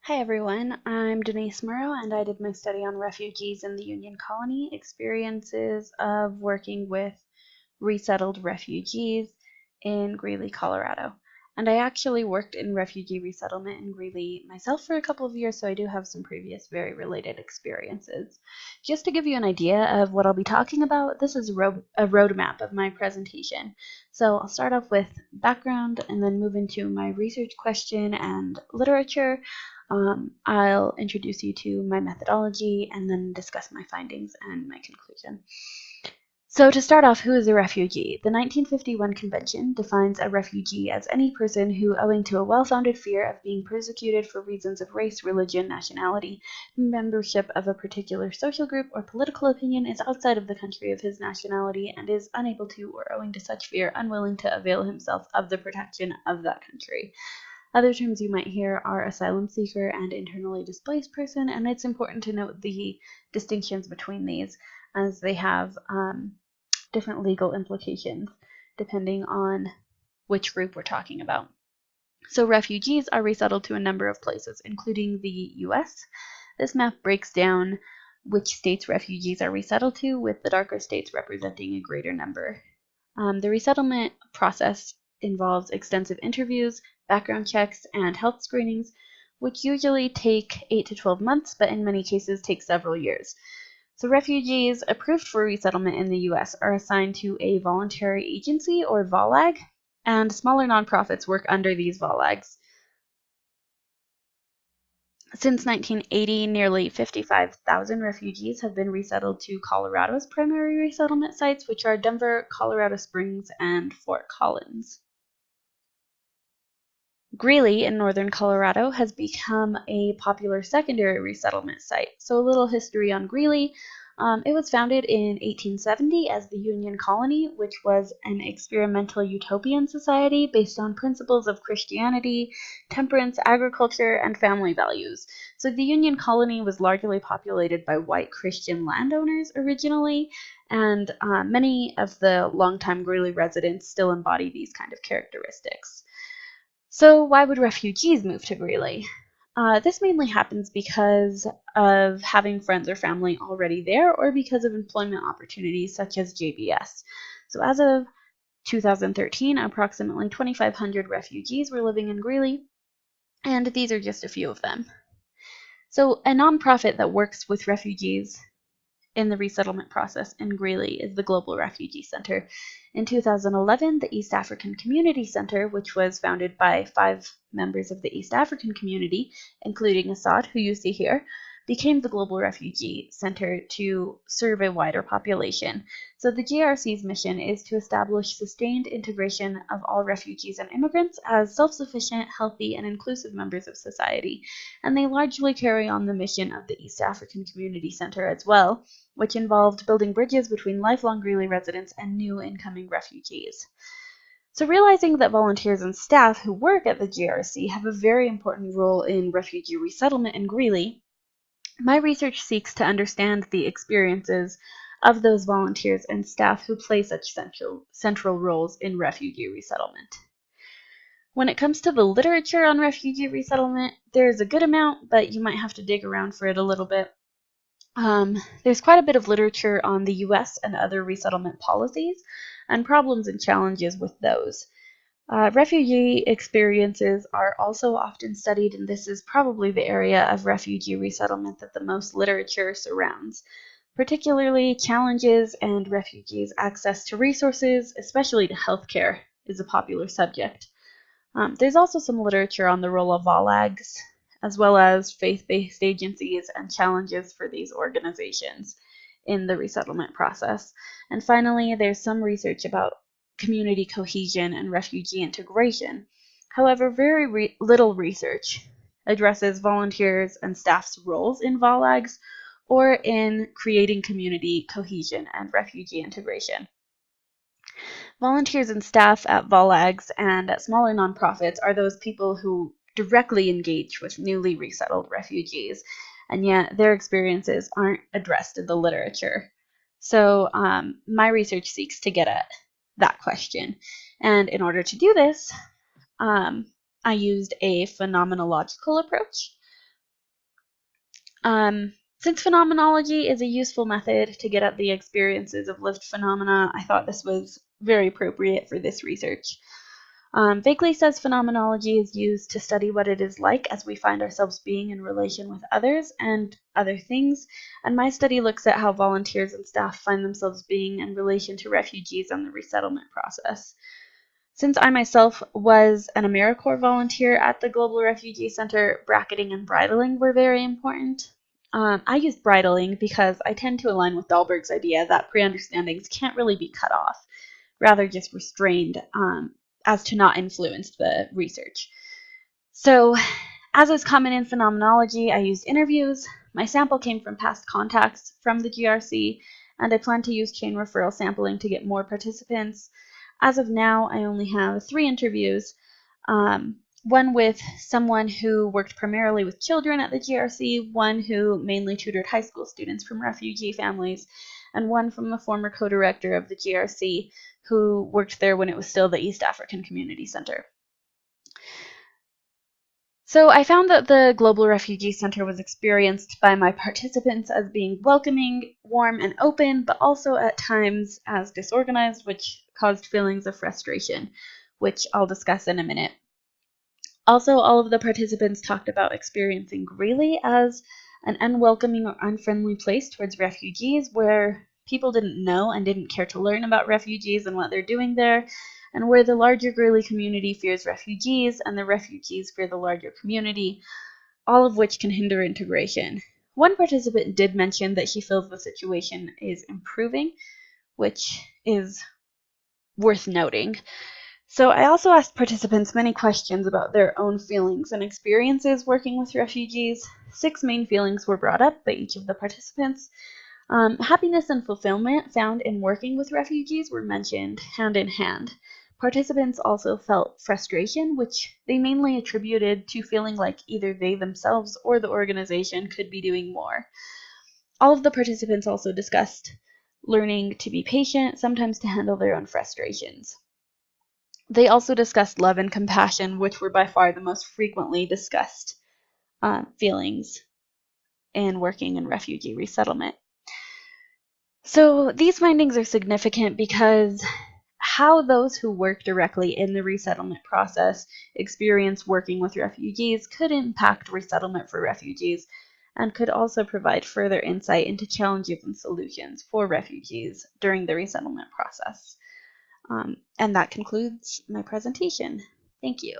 Hi everyone, I'm Denise Morrow and I did my study on refugees in the Union Colony, experiences of working with resettled refugees in Greeley, Colorado. And I actually worked in refugee resettlement in Greeley myself for a couple of years, so I do have some previous very related experiences. Just to give you an idea of what I'll be talking about, this is a roadmap of my presentation. So I'll start off with background and then move into my research question and literature. I'll introduce you to my methodology and then discuss my findings and my conclusion. So to start off, who is a refugee? The 1951 Convention defines a refugee as any person who, owing to a well-founded fear of being persecuted for reasons of race, religion, nationality, membership of a particular social group, or political opinion, is outside of the country of his nationality and is unable to, or owing to such fear, unwilling to avail himself of the protection of that country. Other terms you might hear are asylum seeker and internally displaced person, and it's important to note the distinctions between these as they have different legal implications depending on which group we're talking about. So refugees are resettled to a number of places, including the US. This map breaks down which states refugees are resettled to, with the darker states representing a greater number. The resettlement process involves extensive interviews, background checks, and health screenings, which usually take 8 to 12 months, but in many cases take several years. So refugees approved for resettlement in the U.S. are assigned to a voluntary agency, or VOLAG, and smaller nonprofits work under these VOLAGs. Since 1980, nearly 55,000 refugees have been resettled to Colorado's primary resettlement sites, which are Denver, Colorado Springs, and Fort Collins. Greeley in northern Colorado has become a popular secondary resettlement site. So a little history on Greeley. It was founded in 1870 as the Union Colony, which was an experimental utopian society based on principles of Christianity, temperance, agriculture, and family values. So the Union Colony was largely populated by white Christian landowners originally, and many of the longtime Greeley residents still embody these kind of characteristics. So why would refugees move to Greeley? This mainly happens because of having friends or family already there, or because of employment opportunities such as JBS. So as of 2013, approximately 2,500 refugees were living in Greeley, and these are just a few of them. So a nonprofit that works with refugees in the resettlement process in Greeley is the Global Refugee Center. In 2011, the East African Community Center, which was founded by 5 members of the East African community, including Assad, who you see here, became the Global Refugee Center to serve a wider population. So the GRC's mission is to establish sustained integration of all refugees and immigrants as self-sufficient, healthy, and inclusive members of society. And they largely carry on the mission of the East African Community Center as well, which involved building bridges between lifelong Greeley residents and new incoming refugees. So realizing that volunteers and staff who work at the GRC have a very important role in refugee resettlement in Greeley, my research seeks to understand the experiences of those volunteers and staff who play such central roles in refugee resettlement. When it comes to the literature on refugee resettlement, there's a good amount, but you might have to dig around for it a little bit. There's quite a bit of literature on the US and other resettlement policies and problems and challenges with those. Refugee experiences are also often studied, and this is probably the area of refugee resettlement that the most literature surrounds. Particularly, challenges and refugees' access to resources, especially to healthcare, is a popular subject. There's also some literature on the role of VOLAGs, as well as faith-based agencies and challenges for these organizations in the resettlement process. And finally, there's some research about community cohesion and refugee integration. However, very little research addresses volunteers and staff's roles in VOLAGs or in creating community cohesion and refugee integration. Volunteers and staff at VOLAGs and at smaller nonprofits are those people who directly engage with newly resettled refugees, and yet their experiences aren't addressed in the literature. So my research seeks to get at that question. And in order to do this, I used a phenomenological approach. Since phenomenology is a useful method to get at the experiences of lived phenomena, I thought this was very appropriate for this research. Vaguely says phenomenology is used to study what it is like as we find ourselves being in relation with others and other things, and my study looks at how volunteers and staff find themselves being in relation to refugees and the resettlement process. Since I myself was an AmeriCorps volunteer at the Global Refugee Center, bracketing and bridling were very important. I used bridling because I tend to align with Dahlberg's idea that pre-understandings can't really be cut off, rather just restrained as to not influence the research. So, as is common in phenomenology, I used interviews. My sample came from past contacts from the GRC, and I plan to use chain referral sampling to get more participants. As of now, I only have 3 interviews, one with someone who worked primarily with children at the GRC, one who mainly tutored high school students from refugee families, and one from the former co-director of the GRC who worked there when it was still the East African Community Center. So I found that the Global Refugee Center was experienced by my participants as being welcoming, warm, and open, but also at times as disorganized, which caused feelings of frustration, which I'll discuss in a minute. Also, all of the participants talked about experiencing Greeley as an unwelcoming or unfriendly place towards refugees, where people didn't know and didn't care to learn about refugees and what they're doing there, and where the larger Greeley community fears refugees and the refugees fear the larger community, all of which can hinder integration. One participant did mention that she feels the situation is improving, which is worth noting. So I also asked participants many questions about their own feelings and experiences working with refugees. 6 main feelings were brought up by each of the participants. Happiness and fulfillment found in working with refugees were mentioned hand in hand. Participants also felt frustration, which they mainly attributed to feeling like either they themselves or the organization could be doing more. All of the participants also discussed learning to be patient, sometimes to handle their own frustrations. They also discussed love and compassion, which were by far the most frequently discussed feelings in working in refugee resettlement. So these findings are significant because how those who work directly in the resettlement process experience working with refugees could impact resettlement for refugees and could also provide further insight into challenges and solutions for refugees during the resettlement process. And that concludes my presentation. Thank you.